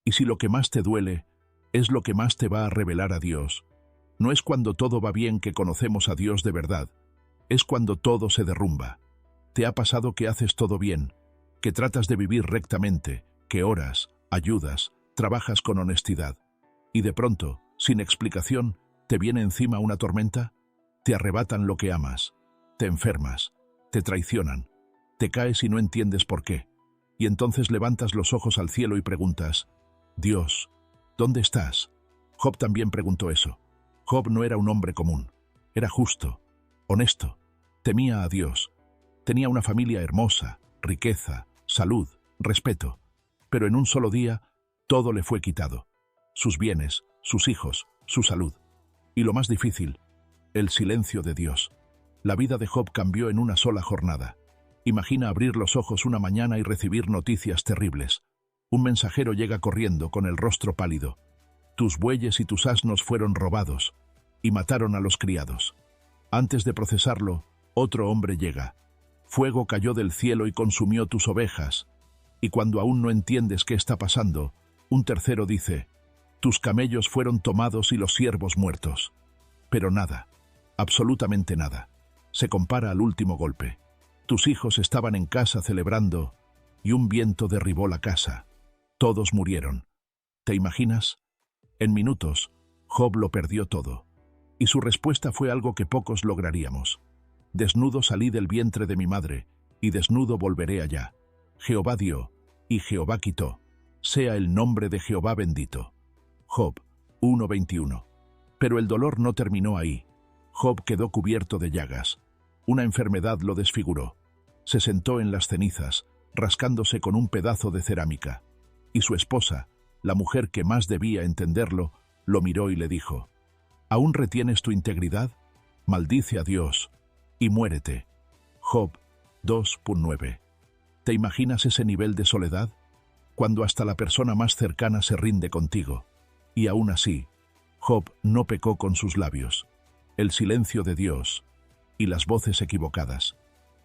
Y si lo que más te duele es lo que más te va a revelar a Dios, no es cuando todo va bien que conocemos a Dios de verdad, es cuando todo se derrumba. ¿Te ha pasado que haces todo bien, que tratas de vivir rectamente, que oras, ayudas, trabajas con honestidad, y de pronto, sin explicación, te viene encima una tormenta? Te arrebatan lo que amas, te enfermas, te traicionan, te caes y no entiendes por qué, y entonces levantas los ojos al cielo y preguntas: Dios, ¿dónde estás? Job también preguntó eso. Job no era un hombre común, era justo, honesto, temía a Dios, tenía una familia hermosa, riqueza, salud, respeto, pero en un solo día todo le fue quitado: sus bienes, sus hijos, su salud. Y lo más difícil, el silencio de Dios. La vida de Job cambió en una sola jornada. Imagina abrir los ojos una mañana y recibir noticias terribles. Un mensajero llega corriendo con el rostro pálido: tus bueyes y tus asnos fueron robados, y mataron a los criados. Antes de procesarlo, otro hombre llega: fuego cayó del cielo y consumió tus ovejas. Y cuando aún no entiendes qué está pasando, un tercero dice: tus camellos fueron tomados y los siervos muertos. Pero nada, absolutamente nada, se compara al último golpe. Tus hijos estaban en casa celebrando, y un viento derribó la casa. Todos murieron. ¿Te imaginas? En minutos, Job lo perdió todo. Y su respuesta fue algo que pocos lograríamos: desnudo salí del vientre de mi madre, y desnudo volveré allá. Jehová dio, y Jehová quitó. Sea el nombre de Jehová bendito. Job 1:21. Pero el dolor no terminó ahí. Job quedó cubierto de llagas. Una enfermedad lo desfiguró. Se sentó en las cenizas, rascándose con un pedazo de cerámica. Y su esposa, la mujer que más debía entenderlo, lo miró y le dijo: ¿aún retienes tu integridad? Maldice a Dios y muérete. Job 2:9. ¿Te imaginas ese nivel de soledad? Cuando hasta la persona más cercana se rinde contigo. Y aún así, Job no pecó con sus labios. El silencio de Dios y las voces equivocadas.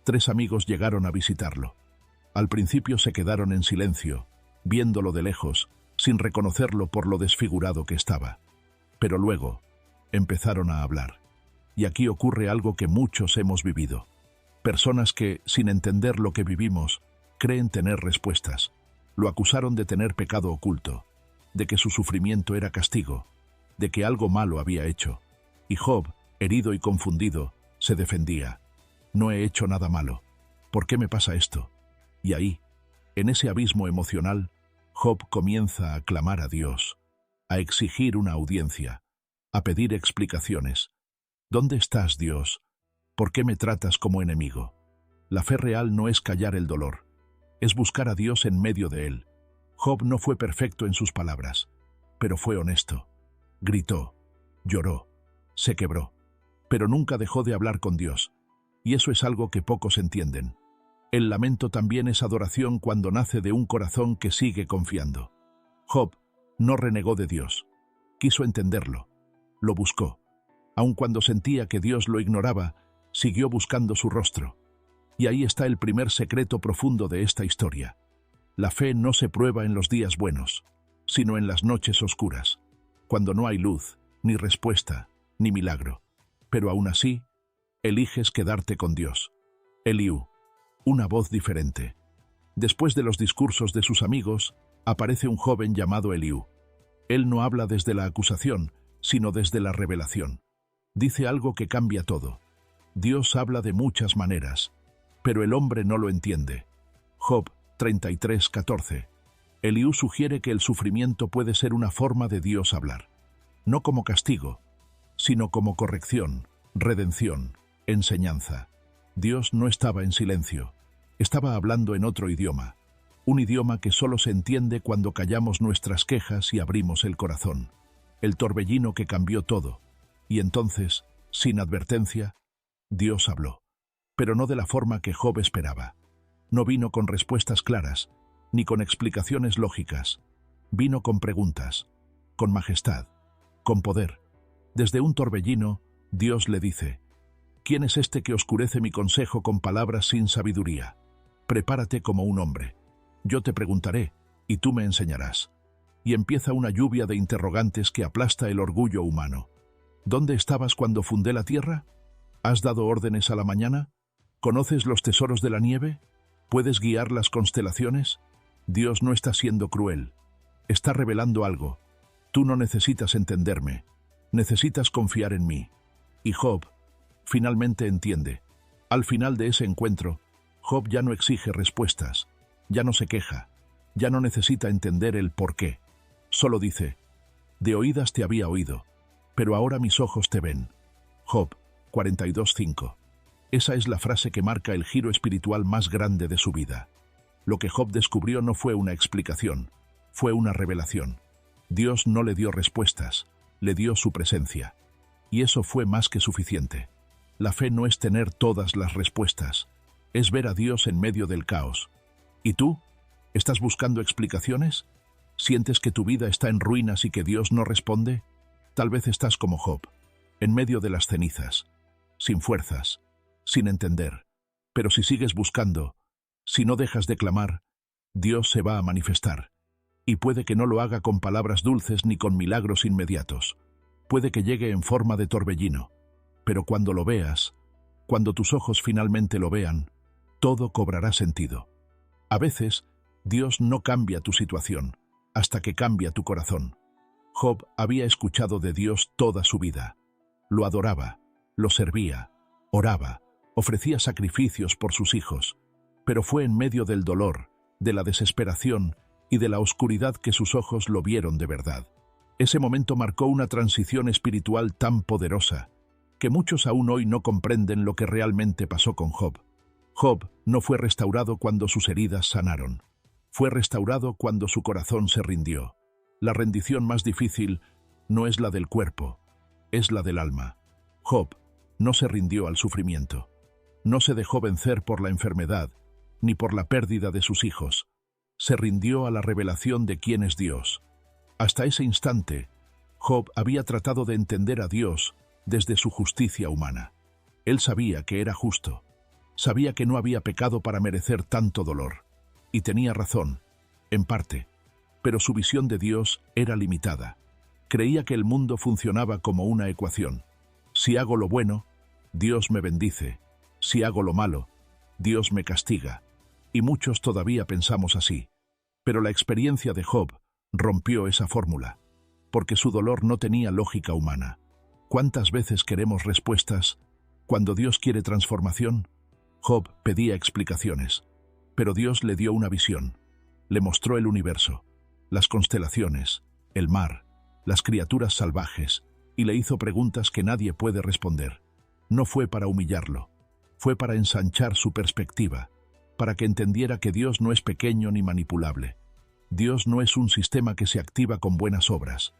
3 amigos llegaron a visitarlo. Al principio se quedaron en silencio, viéndolo de lejos, sin reconocerlo por lo desfigurado que estaba. Pero luego empezaron a hablar. Y aquí ocurre algo que muchos hemos vivido. Personas que, sin entender lo que vivimos, creen tener respuestas. Lo acusaron de tener pecado oculto, de que su sufrimiento era castigo, de que algo malo había hecho. Y Job, herido y confundido, se defendía: no he hecho nada malo. ¿Por qué me pasa esto? Y ahí, en ese abismo emocional, Job comienza a clamar a Dios, a exigir una audiencia, a pedir explicaciones. ¿Dónde estás, Dios? ¿Por qué me tratas como enemigo? La fe real no es callar el dolor, es buscar a Dios en medio de él. Job no fue perfecto en sus palabras, pero fue honesto. Gritó, lloró, se quebró, pero nunca dejó de hablar con Dios. Y eso es algo que pocos entienden. El lamento también es adoración cuando nace de un corazón que sigue confiando. Job no renegó de Dios. Quiso entenderlo. Lo buscó. Aun cuando sentía que Dios lo ignoraba, siguió buscando su rostro. Y ahí está el primer secreto profundo de esta historia. La fe no se prueba en los días buenos, sino en las noches oscuras, cuando no hay luz, ni respuesta, ni milagro. Pero aún así, eliges quedarte con Dios. Eliú, una voz diferente. Después de los discursos de sus amigos, aparece un joven llamado Eliú. Él no habla desde la acusación, sino desde la revelación. Dice algo que cambia todo. Dios habla de muchas maneras, pero el hombre no lo entiende. Job 33:14. Eliú sugiere que el sufrimiento puede ser una forma de Dios hablar, no como castigo, sino como corrección, redención, enseñanza. Dios no estaba en silencio, estaba hablando en otro idioma, un idioma que solo se entiende cuando callamos nuestras quejas y abrimos el corazón. El torbellino que cambió todo. Y entonces, sin advertencia, Dios habló, pero no de la forma que Job esperaba. No vino con respuestas claras, ni con explicaciones lógicas. Vino con preguntas, con majestad, con poder. Desde un torbellino, Dios le dice: ¿quién es este que oscurece mi consejo con palabras sin sabiduría? Prepárate como un hombre. Yo te preguntaré, y tú me enseñarás. y empieza una lluvia de interrogantes que aplasta el orgullo humano. ¿Dónde estabas cuando fundé la tierra? ¿Has dado órdenes a la mañana? ¿Conoces los tesoros de la nieve? ¿Puedes guiar las constelaciones? Dios no está siendo cruel. Está revelando algo. Tú no necesitas entenderme. Necesitas confiar en mí. Y Job finalmente entiende. Al final de ese encuentro, Job ya no exige respuestas, ya no se queja, ya no necesita entender el por qué. Solo dice, de oídas te había oído, pero ahora mis ojos te ven. Job 42:5. Esa es la frase que marca el giro espiritual más grande de su vida. Lo que Job descubrió no fue una explicación, fue una revelación. Dios no le dio respuestas, le dio su presencia. Y eso fue más que suficiente. La fe no es tener todas las respuestas, es ver a Dios en medio del caos. ¿Y tú? ¿Estás buscando explicaciones? ¿Sientes que tu vida está en ruinas y que Dios no responde? Tal vez estás como Job, en medio de las cenizas, sin fuerzas, sin entender. Pero si sigues buscando, si no dejas de clamar, Dios se va a manifestar. Y puede que no lo haga con palabras dulces ni con milagros inmediatos. Puede que llegue en forma de torbellino. Pero cuando lo veas, cuando tus ojos finalmente lo vean, todo cobrará sentido. A veces, Dios no cambia tu situación, hasta que cambia tu corazón. Job había escuchado de Dios toda su vida. Lo adoraba, lo servía, oraba, ofrecía sacrificios por sus hijos, pero fue en medio del dolor, de la desesperación y de la oscuridad que sus ojos lo vieron de verdad. Ese momento marcó una transición espiritual tan poderosa, que muchos aún hoy no comprenden lo que realmente pasó con Job. Job no fue restaurado cuando sus heridas sanaron. Fue restaurado cuando su corazón se rindió. La rendición más difícil no es la del cuerpo, es la del alma. Job no se rindió al sufrimiento. No se dejó vencer por la enfermedad, ni por la pérdida de sus hijos. Se rindió a la revelación de quién es Dios. Hasta ese instante, Job había tratado de entender a Dios desde su justicia humana. Él sabía que era justo. Sabía que no había pecado para merecer tanto dolor. Y tenía razón, en parte. Pero su visión de Dios era limitada. Creía que el mundo funcionaba como una ecuación. Si hago lo bueno, Dios me bendice. Si hago lo malo, Dios me castiga. Y muchos todavía pensamos así. Pero la experiencia de Job rompió esa fórmula, porque su dolor no tenía lógica humana. ¿Cuántas veces queremos respuestas cuando Dios quiere transformación? Job pedía explicaciones, pero Dios le dio una visión. Le mostró el universo, las constelaciones, el mar, las criaturas salvajes, y le hizo preguntas que nadie puede responder. No fue para humillarlo, fue para ensanchar su perspectiva, para que entendiera que Dios no es pequeño ni manipulable. Dios no es un sistema que se activa con buenas obras.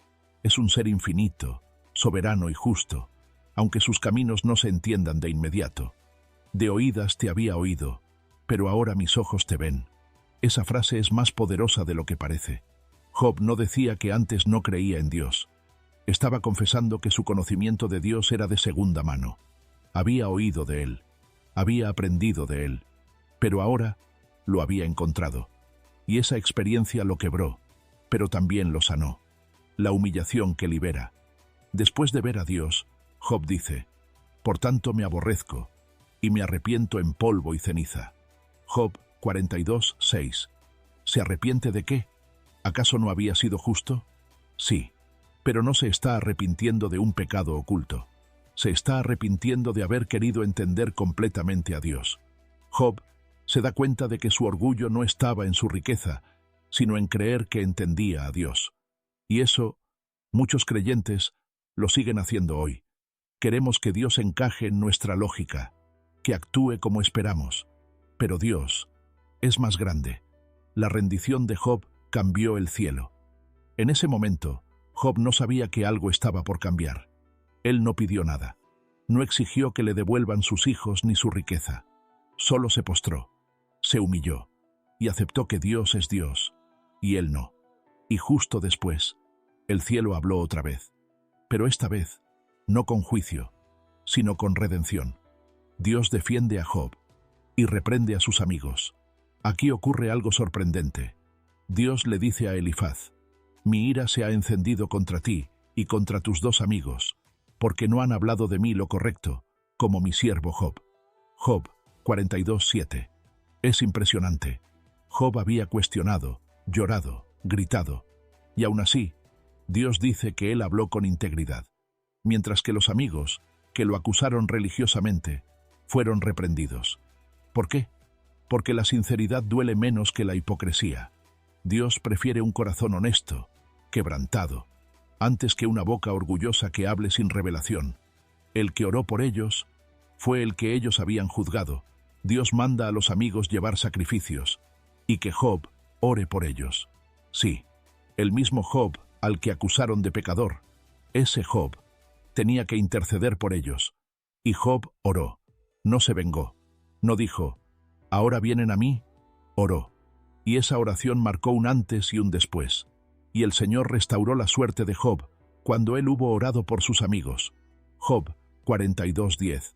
Es un ser infinito, soberano y justo, aunque sus caminos no se entiendan de inmediato. De oídas te había oído, pero ahora mis ojos te ven. Esa frase es más poderosa de lo que parece. Job no decía que antes no creía en Dios. Estaba confesando que su conocimiento de Dios era de segunda mano. Había oído de Él, había aprendido de Él, pero ahora lo había encontrado. Y esa experiencia lo quebró, pero también lo sanó. La humillación que libera. Después de ver a Dios, Job dice, «Por tanto me aborrezco, y me arrepiento en polvo y ceniza». Job 42:6. ¿Se arrepiente de qué? ¿Acaso no había sido justo? Sí, pero no se está arrepintiendo de un pecado oculto. Se está arrepintiendo de haber querido entender completamente a Dios. Job se da cuenta de que su orgullo no estaba en su riqueza, sino en creer que entendía a Dios. Y eso, muchos creyentes lo siguen haciendo hoy. Queremos que Dios encaje en nuestra lógica, que actúe como esperamos. Pero Dios es más grande. La rendición de Job cambió el cielo. En ese momento, Job no sabía que algo estaba por cambiar. Él no pidió nada. No exigió que le devuelvan sus hijos ni su riqueza. Solo se postró, se humilló y aceptó que Dios es Dios, y él no. Y justo después, el cielo habló otra vez. Pero esta vez, no con juicio, sino con redención. Dios defiende a Job y reprende a sus amigos. Aquí ocurre algo sorprendente. Dios le dice a Elifaz, Mi ira se ha encendido contra ti y contra tus dos amigos, porque no han hablado de mí lo correcto, como mi siervo Job. Job 42:7. Es impresionante. Job había cuestionado, llorado, gritado, y aún así, Dios dice que él habló con integridad, mientras que los amigos, que lo acusaron religiosamente, fueron reprendidos. ¿Por qué? Porque la sinceridad duele menos que la hipocresía. Dios prefiere un corazón honesto, quebrantado, antes que una boca orgullosa que hable sin revelación. El que oró por ellos fue el que ellos habían juzgado. Dios manda a los amigos llevar sacrificios, y que Job ore por ellos. Sí, el mismo Job al que acusaron de pecador, ese Job, tenía que interceder por ellos. Y Job oró, no se vengó, no dijo, ahora vienen a mí, oró. Y esa oración marcó un antes y un después. Y el Señor restauró la suerte de Job cuando él hubo orado por sus amigos. Job 42:10.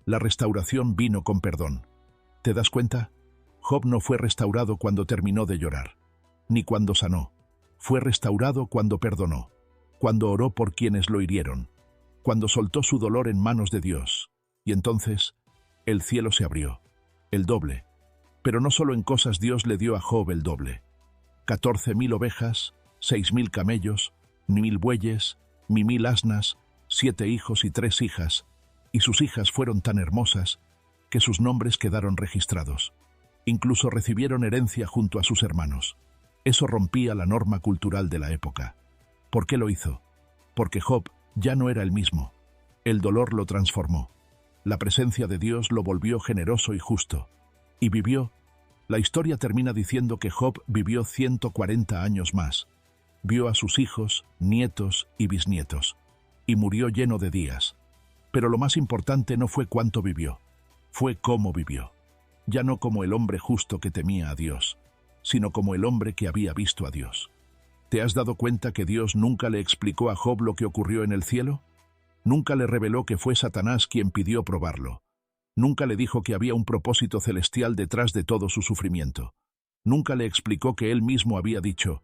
La restauración vino con perdón. ¿Te das cuenta? Job no fue restaurado cuando terminó de llorar, ni cuando sanó. Fue restaurado cuando perdonó, cuando oró por quienes lo hirieron, cuando soltó su dolor en manos de Dios. Y entonces, el cielo se abrió, el doble. Pero no solo en cosas Dios le dio a Job el doble. 14,000 ovejas, 6,000 camellos, 1,000 bueyes, 1,000 asnas, 7 hijos y 3 hijas, y sus hijas fueron tan hermosas que sus nombres quedaron registrados. Incluso recibieron herencia junto a sus hermanos. Eso rompía la norma cultural de la época. ¿Por qué lo hizo? Porque Job ya no era el mismo. El dolor lo transformó. La presencia de Dios lo volvió generoso y justo. Y vivió. La historia termina diciendo que Job vivió 140 años más. Vio a sus hijos, nietos y bisnietos. Y murió lleno de días. Pero lo más importante no fue cuánto vivió, fue cómo vivió. Ya no como el hombre justo que temía a Dios, sino como el hombre que había visto a Dios. ¿Te has dado cuenta que Dios nunca le explicó a Job lo que ocurrió en el cielo? Nunca le reveló que fue Satanás quien pidió probarlo. Nunca le dijo que había un propósito celestial detrás de todo su sufrimiento. Nunca le explicó que él mismo había dicho,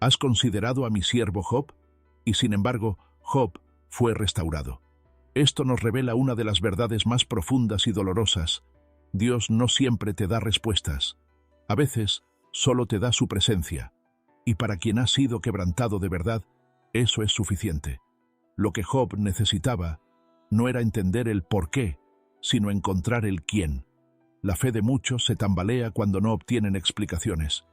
¿has considerado a mi siervo Job? Y sin embargo, Job fue restaurado. Esto nos revela una de las verdades más profundas y dolorosas. Dios no siempre te da respuestas. A veces, solo te da su presencia. Y para quien ha sido quebrantado de verdad, eso es suficiente. Lo que Job necesitaba no era entender el por qué, sino encontrar el quién. La fe de muchos se tambalea cuando no obtienen explicaciones.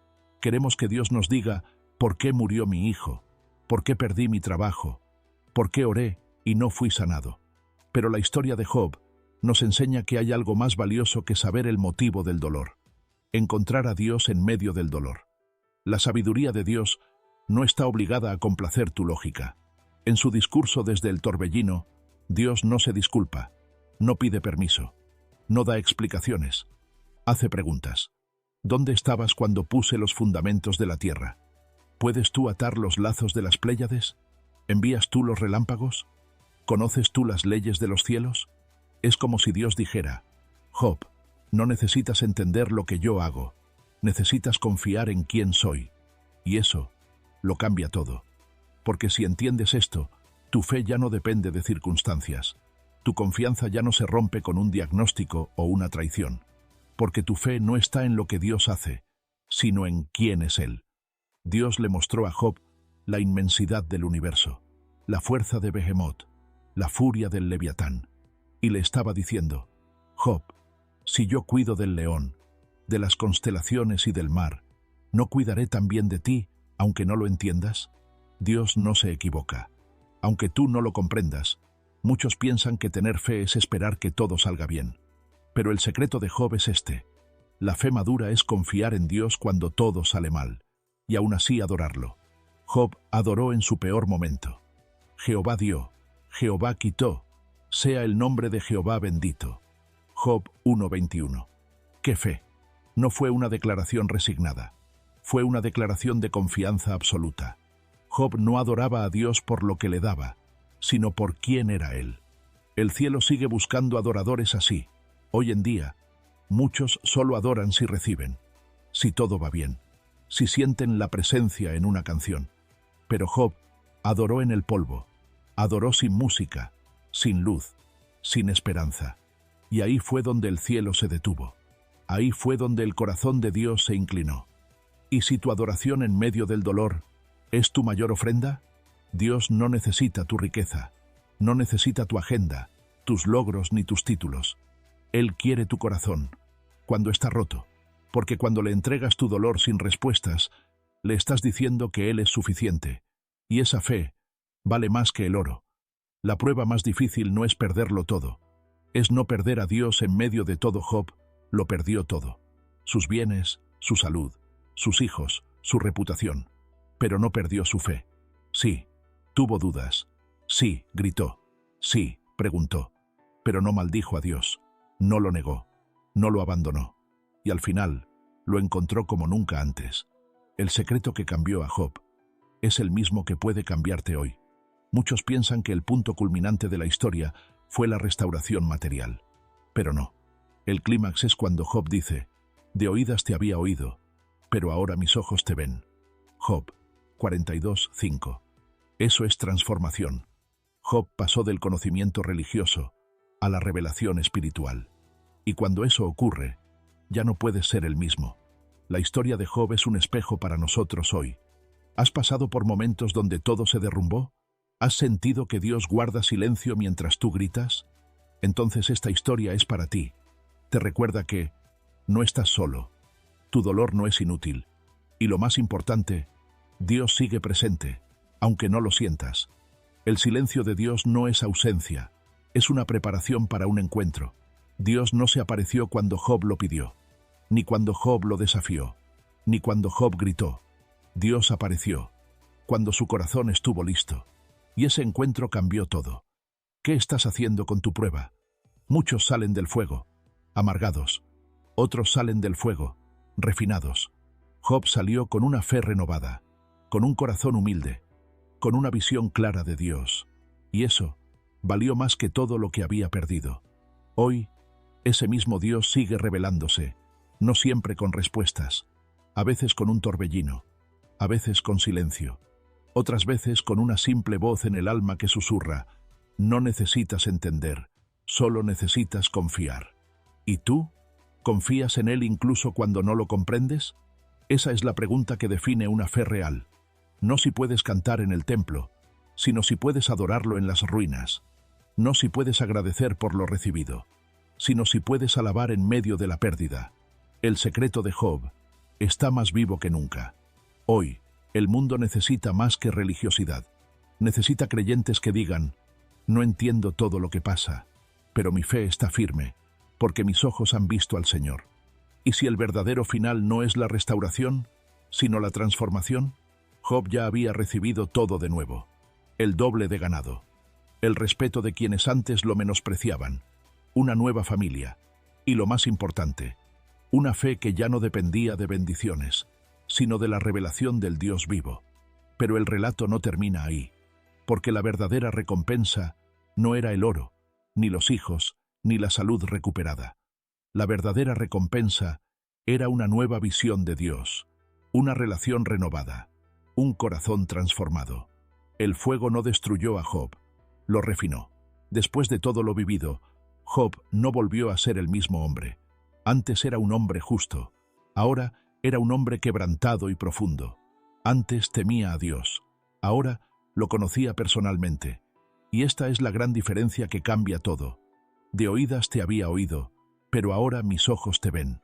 Queremos que Dios nos diga, ¿por qué murió mi hijo? ¿Por qué perdí mi trabajo? ¿Por qué oré y no fui sanado? Pero la historia de Job nos enseña que hay algo más valioso que saber el motivo del dolor. Encontrar a Dios en medio del dolor. La sabiduría de Dios no está obligada a complacer tu lógica. En su discurso desde el torbellino, Dios no se disculpa, no pide permiso, no da explicaciones, hace preguntas. ¿Dónde estabas cuando puse los fundamentos de la tierra? ¿Puedes tú atar los lazos de las Pléyades? ¿Envías tú los relámpagos? ¿Conoces tú las leyes de los cielos? Es como si Dios dijera, Job, no necesitas entender lo que yo hago, necesitas confiar en quién soy. Y eso lo cambia todo. Porque si entiendes esto, tu fe ya no depende de circunstancias. Tu confianza ya no se rompe con un diagnóstico o una traición. Porque tu fe no está en lo que Dios hace, sino en quién es Él. Dios le mostró a Job la inmensidad del universo, la fuerza de Behemoth, la furia del Leviatán, y le estaba diciendo, Job, si yo cuido del león, de las constelaciones y del mar, ¿no cuidaré también de ti, aunque no lo entiendas? Dios no se equivoca. Aunque tú no lo comprendas, muchos piensan que tener fe es esperar que todo salga bien. Pero el secreto de Job es este. La fe madura es confiar en Dios cuando todo sale mal, y aún así adorarlo. Job adoró en su peor momento. Jehová dio, Jehová quitó, sea el nombre de Jehová bendito. Job 1:21. ¡Qué fe! No fue una declaración resignada, fue una declaración de confianza absoluta. Job no adoraba a Dios por lo que le daba, sino por quién era Él. El cielo sigue buscando adoradores así. Hoy en día, muchos solo adoran si reciben, si todo va bien, si sienten la presencia en una canción. Pero Job adoró en el polvo, adoró sin música, sin luz, sin esperanza. Y ahí fue donde el cielo se detuvo. Ahí fue donde el corazón de Dios se inclinó. Y si tu adoración en medio del dolor es tu mayor ofrenda, Dios no necesita tu riqueza, no necesita tu agenda, tus logros ni tus títulos. Él quiere tu corazón, cuando está roto, porque cuando le entregas tu dolor sin respuestas, le estás diciendo que Él es suficiente, y esa fe vale más que el oro. La prueba más difícil no es perderlo todo, es no perder a Dios en medio de todo. Job lo perdió todo, sus bienes, su salud, sus hijos, su reputación, pero no perdió su fe. Sí, tuvo dudas, sí, gritó, sí, preguntó, pero no maldijo a Dios, no lo negó, no lo abandonó, y al final lo encontró como nunca antes. El secreto que cambió a Job es el mismo que puede cambiarte hoy. Muchos piensan que el punto culminante de la historia fue la restauración material, pero no. El clímax es cuando Job dice: de oídas te había oído, pero ahora mis ojos te ven. Job 42:5. Eso es transformación. Job pasó del conocimiento religioso a la revelación espiritual. Y cuando eso ocurre, ya no puedes ser el mismo. La historia de Job es un espejo para nosotros hoy. ¿Has pasado por momentos donde todo se derrumbó? ¿Has sentido que Dios guarda silencio mientras tú gritas? Entonces esta historia es para ti. Te recuerda que no estás solo. Tu dolor no es inútil. Y lo más importante, Dios sigue presente, aunque no lo sientas. El silencio de Dios no es ausencia, es una preparación para un encuentro. Dios no se apareció cuando Job lo pidió, ni cuando Job lo desafió, ni cuando Job gritó. Dios apareció cuando su corazón estuvo listo. Y ese encuentro cambió todo. ¿Qué estás haciendo con tu prueba? Muchos salen del fuego, amargados. Otros salen del fuego, refinados. Job salió con una fe renovada, con un corazón humilde, con una visión clara de Dios. Y eso valió más que todo lo que había perdido. Hoy, ese mismo Dios sigue revelándose, no siempre con respuestas, a veces con un torbellino, a veces con silencio, otras veces con una simple voz en el alma que susurra: no necesitas entender, solo necesitas confiar. ¿Y tú? ¿Confías en Él incluso cuando no lo comprendes? Esa es la pregunta que define una fe real. No si puedes cantar en el templo, sino si puedes adorarlo en las ruinas. No si puedes agradecer por lo recibido, sino si puedes alabar en medio de la pérdida. El secreto de Job está más vivo que nunca. Hoy, el mundo necesita más que religiosidad. Necesita creyentes que digan: no entiendo todo lo que pasa, pero mi fe está firme, porque mis ojos han visto al Señor. Y si el verdadero final no es la restauración, sino la transformación, Job ya había recibido todo de nuevo. El doble de ganado, el respeto de quienes antes lo menospreciaban, una nueva familia, y lo más importante, una fe que ya no dependía de bendiciones, sino de la revelación del Dios vivo. Pero el relato no termina ahí, porque la verdadera recompensa no era el oro, ni los hijos, ni la salud recuperada. La verdadera recompensa era una nueva visión de Dios, una relación renovada, un corazón transformado. El fuego no destruyó a Job, lo refinó. Después de todo lo vivido, Job no volvió a ser el mismo hombre. Antes era un hombre justo, ahora era un hombre quebrantado y profundo. Antes temía a Dios, ahora lo conocía personalmente. Y esta es la gran diferencia que cambia todo. De oídas te había oído, pero ahora mis ojos te ven.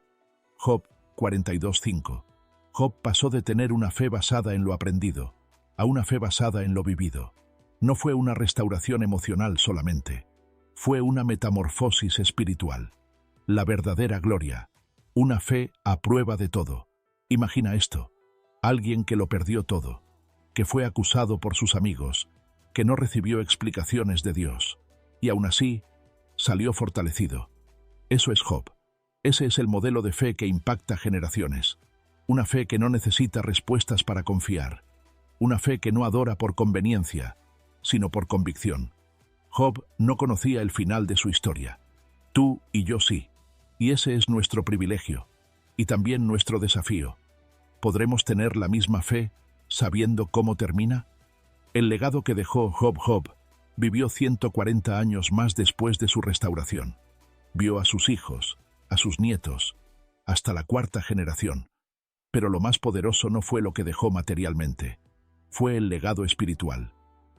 Job 42:5. Job pasó de tener una fe basada en lo aprendido a una fe basada en lo vivido. No fue una restauración emocional solamente, fue una metamorfosis espiritual. La verdadera gloria, una fe a prueba de todo. Imagina esto: alguien que lo perdió todo, que fue acusado por sus amigos, que no recibió explicaciones de Dios, y aún así salió fortalecido. Eso es Job. Ese es el modelo de fe que impacta generaciones. Una fe que no necesita respuestas para confiar. Una fe que no adora por conveniencia, sino por convicción. Job no conocía el final de su historia. Tú y yo sí. Y ese es nuestro privilegio, y también nuestro desafío. ¿Podremos tener la misma fe sabiendo cómo termina? El legado que dejó Job vivió 140 años más después de su restauración. Vio a sus hijos, a sus nietos, hasta la cuarta generación. Pero lo más poderoso no fue lo que dejó materialmente, fue el legado espiritual.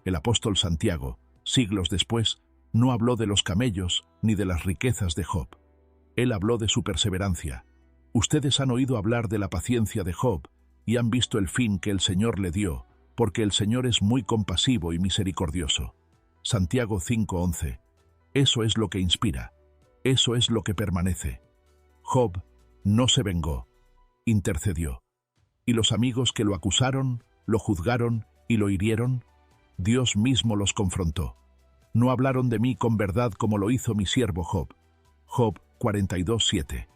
El apóstol Santiago, siglos después, no habló de los camellos ni de las riquezas de Job. Él habló de su perseverancia. Ustedes han oído hablar de la paciencia de Job y han visto el fin que el Señor le dio, porque el Señor es muy compasivo y misericordioso. Santiago 5:11. Eso es lo que inspira. Eso es lo que permanece. Job no se vengó, intercedió. Y los amigos que lo acusaron, lo juzgaron y lo hirieron, Dios mismo los confrontó. No hablaron de mí con verdad como lo hizo mi siervo Job. Job 42:7.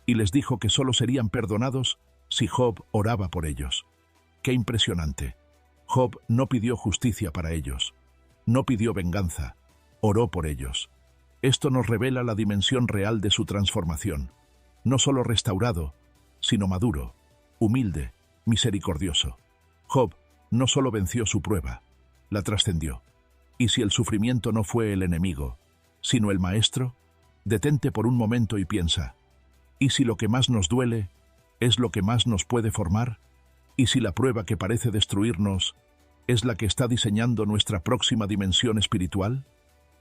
Y les dijo que solo serían perdonados si Job oraba por ellos. ¡Qué impresionante! Job no pidió justicia para ellos. No pidió venganza. Oró por ellos. Esto nos revela la dimensión real de su transformación. No solo restaurado, sino maduro, humilde, misericordioso. Job no solo venció su prueba, la trascendió. Y si el sufrimiento no fue el enemigo, sino el maestro, detente por un momento y piensa, ¿y si lo que más nos duele es lo que más nos puede formar? ¿Y si la prueba que parece destruirnos es la que está diseñando nuestra próxima dimensión espiritual?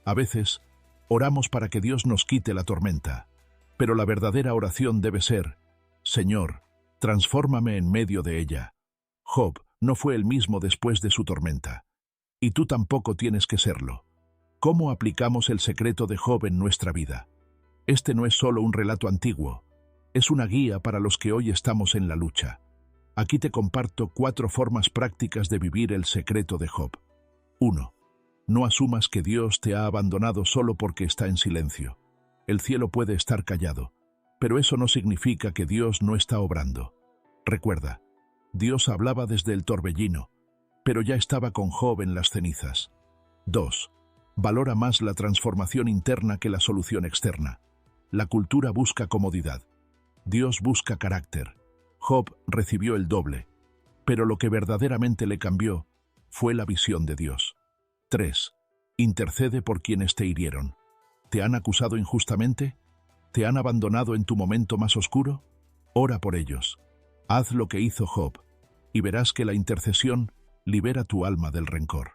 A veces, oramos para que Dios nos quite la tormenta, pero la verdadera oración debe ser, Señor, transfórmame en medio de ella. Job no fue el mismo después de su tormenta, y tú tampoco tienes que serlo. ¿Cómo aplicamos el secreto de Job en nuestra vida? Este no es solo un relato antiguo, es una guía para los que hoy estamos en la lucha. Aquí te comparto 4 formas prácticas de vivir el secreto de Job. 1. No asumas que Dios te ha abandonado solo porque está en silencio. El cielo puede estar callado, pero eso no significa que Dios no está obrando. Recuerda, Dios hablaba desde el torbellino, pero ya estaba con Job en las cenizas. 2. Valora más la transformación interna que la solución externa. La cultura busca comodidad. Dios busca carácter. Job recibió el doble, pero lo que verdaderamente le cambió fue la visión de Dios. 3. Intercede por quienes te hirieron. ¿Te han acusado injustamente? ¿Te han abandonado en tu momento más oscuro? Ora por ellos. Haz lo que hizo Job, y verás que la intercesión libera tu alma del rencor.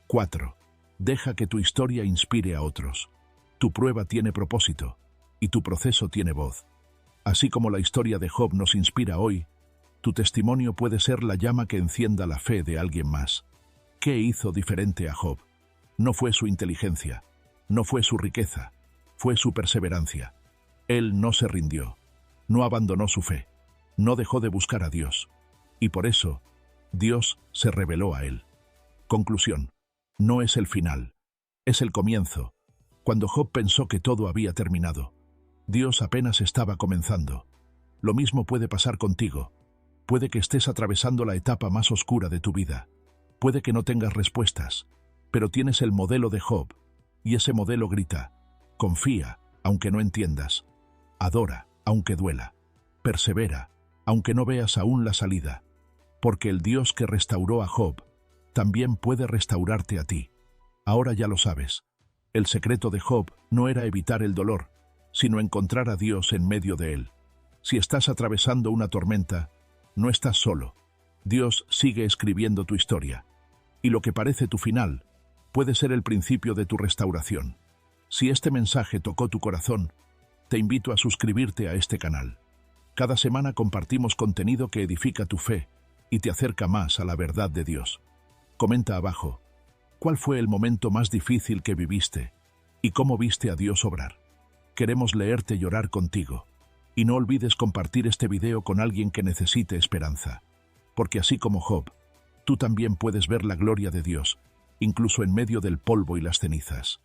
4. Deja que tu historia inspire a otros. Tu prueba tiene propósito, y tu proceso tiene voz. Así como la historia de Job nos inspira hoy, tu testimonio puede ser la llama que encienda la fe de alguien más. ¿Qué hizo diferente a Job? No fue su inteligencia, no fue su riqueza, fue su perseverancia. Él no se rindió, no abandonó su fe, no dejó de buscar a Dios. Y por eso, Dios se reveló a él. Conclusión: no es el final, es el comienzo. Cuando Job pensó que todo había terminado, Dios apenas estaba comenzando. Lo mismo puede pasar contigo. Puede que estés atravesando la etapa más oscura de tu vida. Puede que no tengas respuestas, pero tienes el modelo de Job, y ese modelo grita: confía, aunque no entiendas. Adora, aunque duela. Persevera, aunque no veas aún la salida. Porque el Dios que restauró a Job también puede restaurarte a ti. Ahora ya lo sabes. El secreto de Job no era evitar el dolor, sino encontrar a Dios en medio de él. Si estás atravesando una tormenta, no estás solo. Dios sigue escribiendo tu historia. Y lo que parece tu final puede ser el principio de tu restauración. Si este mensaje tocó tu corazón, te invito a suscribirte a este canal. Cada semana compartimos contenido que edifica tu fe y te acerca más a la verdad de Dios. Comenta abajo, ¿cuál fue el momento más difícil que viviste y cómo viste a Dios obrar? Queremos leerte y orar contigo. Y no olvides compartir este video con alguien que necesite esperanza. Porque así como Job, tú también puedes ver la gloria de Dios, incluso en medio del polvo y las cenizas.